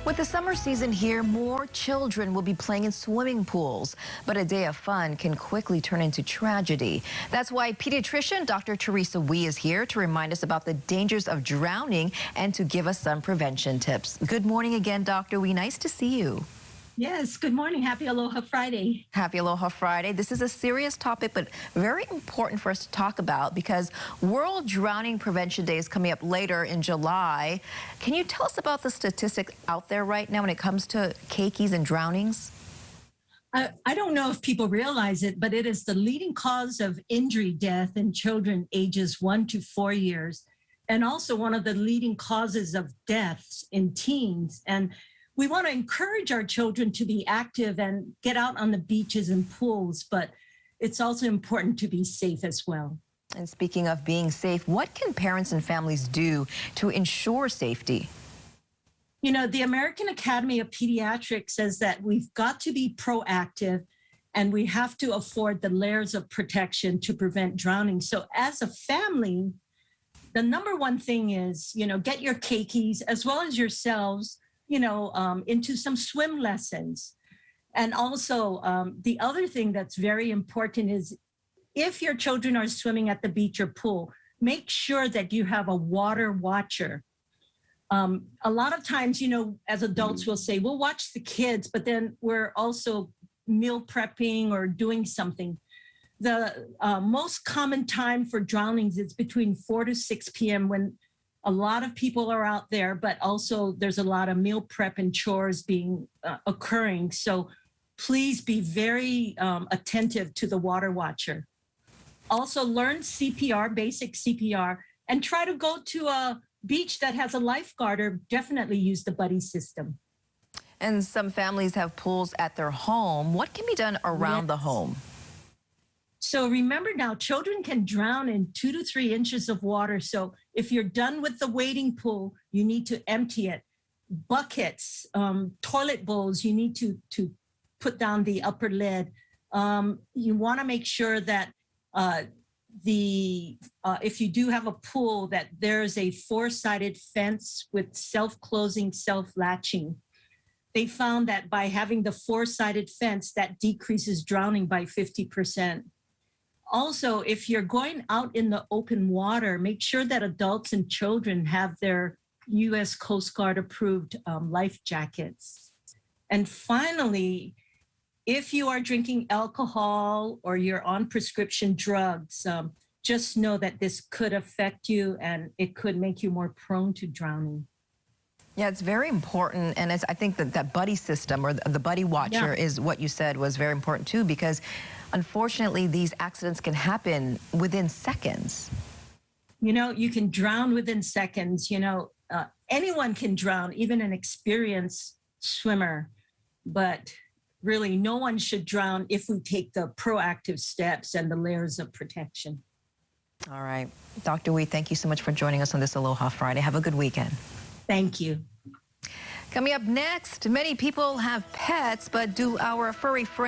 With the summer season here, more children will be playing in swimming pools. But a day of fun can quickly turn into tragedy. That's why pediatrician Dr. Teresa Wee is here to remind us about the dangers of drowning and to give us some prevention tips. Good morning again, Dr. Wee. Nice to see you. Yes, good morning. Happy Aloha Friday. Happy Aloha Friday. This is a serious topic, but very important for us to talk about because World Drowning Prevention Day is coming up later in July. Can you tell us about the statistics out there right now when it comes to keikis and drownings? I don't know if people realize it, but it is the leading cause of injury death in children ages 1 to 4 years, and also one of the leading causes of deaths in teens. And we want to encourage our children to be active and get out on the beaches and pools, but it's also important to be safe as well. And speaking of being safe, what can parents and families do to ensure safety? You know, the American Academy of Pediatrics says that we've got to be proactive and we have to afford the layers of protection to prevent drowning. So as a family, the number one thing is, get your keikis as well as yourselves, into some swim lessons. And also the other thing that's very important is if your children are swimming at the beach or pool, make sure that you have a water watcher. A lot of times, as adults we'll say, we'll watch the kids, but then we're also meal prepping or doing something. The most common time for drownings is between 4 to 6 p.m. when a lot of people are out there, but also there's a lot of meal prep and chores occurring. So please be very attentive to the water watcher. Also learn CPR, basic CPR, and try to go to a beach that has a lifeguard, or definitely use the buddy system. And some families have pools at their home. What can be done around the home? So remember now, children can drown in 2 to 3 inches of water. So if you're done with the wading pool, you need to empty it. Buckets, toilet bowls, you need to put down the upper lid. You want to make sure that if you do have a pool, that there's a 4-sided fence with self-closing, self-latching. They found that by having the 4-sided fence, that decreases drowning by 50%. Also, if you're going out in the open water, make sure that adults and children have their U.S. Coast Guard approved life jackets. And finally, if you are drinking alcohol or you're on prescription drugs, just know that this could affect you and it could make you more prone to drowning. Yeah, it's very important, and I think that buddy system or the buddy watcher is what you said was very important too, because unfortunately these accidents can happen within seconds. You can drown within seconds. Anyone can drown, even an experienced swimmer, but really no one should drown if we take the proactive steps and the layers of protection. All right. Dr. Wee, thank you so much for joining us on this Aloha Friday. Have a good weekend. Thank you. Coming up next, many people have pets, but do our furry friends